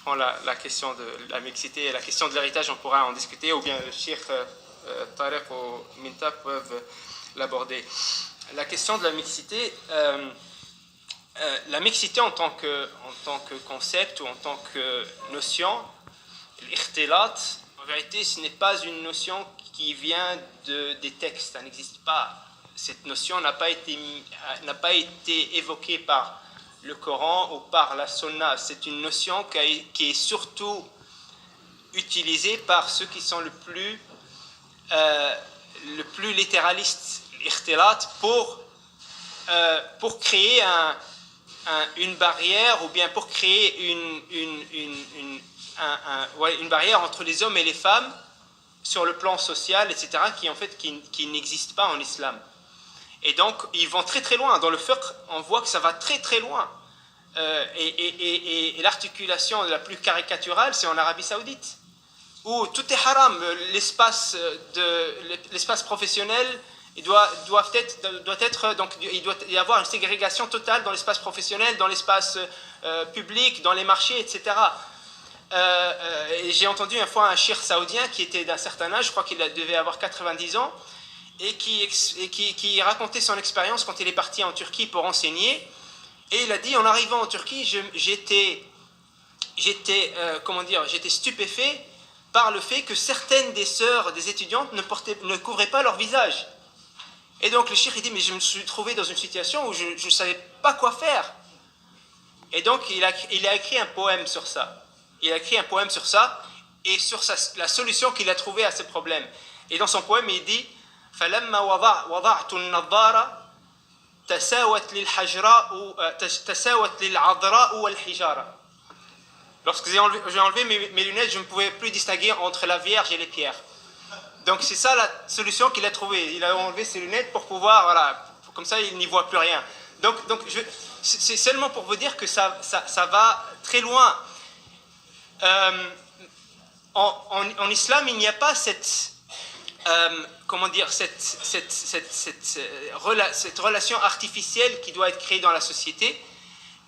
prends la question de la mixité et la question de l'héritage, on pourra en discuter, ou bien le Cheikh Tariq ou Minta peuvent l'aborder. La question de la mixité en tant que concept ou en tant que notion, l'ikhtilat, en vérité, ce n'est pas une notion qui vient des textes, ça n'existe pas. Cette notion n'a pas été évoquée par le Coran ou par la Sunna. C'est une notion qui est surtout utilisée par ceux qui sont le plus littéralistes, l'ikhtilat, pour créer une barrière, ou bien pour créer une barrière entre les hommes et les femmes sur le plan social, etc., qui n'existe pas en islam. Et donc, ils vont très très loin. Dans le fiqh, on voit que ça va très très loin. Et l'articulation la plus caricaturale, c'est en Arabie Saoudite, où tout est haram. L'espace professionnel, il doit y avoir une ségrégation totale dans l'espace professionnel, dans l'espace public, dans les marchés, etc. Et j'ai entendu une fois un cheikh saoudien qui était d'un certain âge, je crois qu'il devait avoir 90 ans, et qui racontait son expérience quand il est parti en Turquie pour enseigner. Et il a dit, en arrivant en Turquie, j'étais stupéfait par le fait que certaines des sœurs des étudiantes ne couvraient pas leur visage. Et donc le cheikh dit, mais je me suis trouvé dans une situation où je ne savais pas quoi faire. Et donc il a écrit un poème sur ça. Et sur la solution qu'il a trouvée à ce problème. Et dans son poème, il dit, فلما وضعت النظارة تساوت للعذراء والحجارة. Lorsque j'ai enlevé mes lunettes, je ne pouvais plus distinguer entre la Vierge et les pierres. Donc c'est ça la solution qu'il a trouvée. Il a enlevé ses lunettes pour pouvoir, voilà, comme ça il n'y voit plus rien. Donc c'est seulement pour vous dire que ça va très loin. En islam, il n'y a pas cette relation artificielle qui doit être créée dans la société.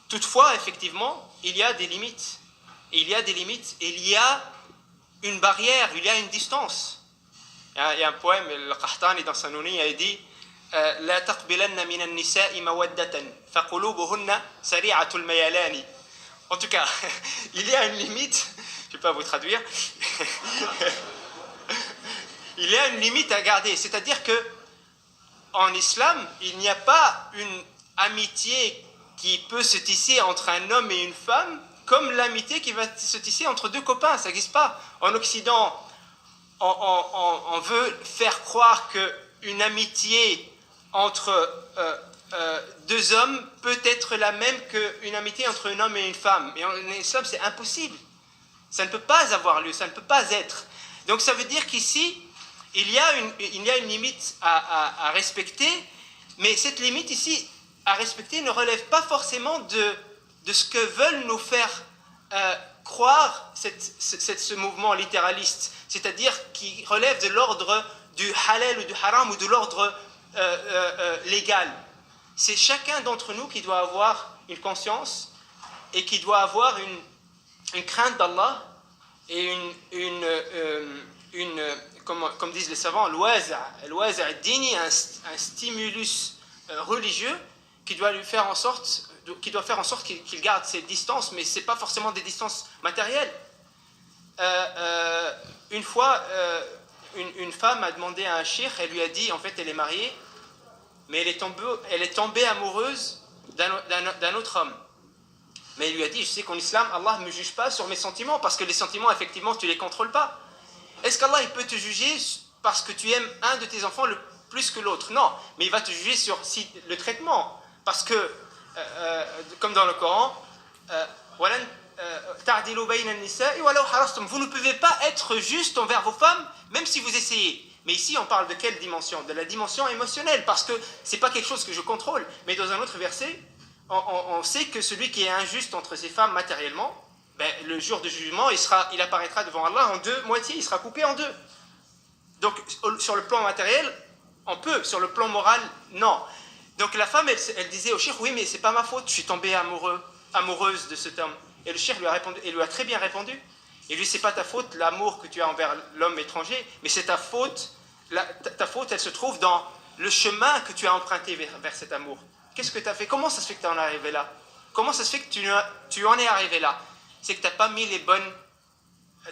Toutefois, effectivement, il y a des limites. Il y a une barrière, il y a une distance. Il y a un poème, le Qahtani dans sa Nouni, il dit لا تقبلن من النساء مودة فقلوبهن سريعة الميلان. En tout cas, il y a une limite, je ne vais pas vous traduire. Il y a une limite à garder, c'est-à-dire que en islam, il n'y a pas une amitié qui peut se tisser entre un homme et une femme comme l'amitié qui va se tisser entre deux copains, ça n'existe pas. En Occident, on veut faire croire qu'une amitié entre deux hommes peut être la même qu'une amitié entre un homme et une femme. Mais en islam, c'est impossible. Ça ne peut pas avoir lieu, ça ne peut pas être. Donc ça veut dire qu'ici, il y a une limite à respecter, mais cette limite ici à respecter ne relève pas forcément de ce que veulent nous faire croire ce mouvement littéraliste, c'est-à-dire qui relève de l'ordre du halal ou du haram ou de l'ordre légal. C'est chacun d'entre nous qui doit avoir une conscience et qui doit avoir une crainte d'Allah et comme disent les savants, l'wazi' dini, un stimulus religieux qui doit faire en sorte qu'il garde ses distances, mais ce n'est pas forcément des distances matérielles. Une fois, une femme a demandé à un cheikh, elle lui a dit, en fait elle est mariée, mais elle est tombée amoureuse d'un autre homme. Mais il lui a dit, je sais qu'en islam, Allah ne me juge pas sur mes sentiments, parce que les sentiments, effectivement, tu ne les contrôles pas. Est-ce qu'Allah il peut te juger parce que tu aimes un de tes enfants plus que l'autre? Non, mais il va te juger sur le traitement. Parce que, comme dans le Coran, vous ne pouvez pas être juste envers vos femmes, même si vous essayez. Mais ici, on parle de quelle dimension? De la dimension émotionnelle, parce que ce n'est pas quelque chose que je contrôle. Mais dans un autre verset, on sait que celui qui est injuste entre ses femmes matériellement, le jour du jugement, il apparaîtra devant Allah en deux moitiés, il sera coupé en deux. Donc, sur le plan matériel, on peut, sur le plan moral, non. Donc la femme, elle disait au cheikh, oui, mais c'est pas ma faute, je suis tombée amoureuse de cet homme. Et le cheikh lui a répondu, et lui a très bien répondu. Il lui dit, c'est pas ta faute l'amour que tu as envers l'homme étranger, mais c'est ta faute. Ta faute, elle se trouve dans le chemin que tu as emprunté vers cet amour. Qu'est-ce que tu as fait? Comment ça se fait que tu en es arrivé là? Comment ça se fait que tu en es arrivé là? C'est que tu n'as pas mis les bonnes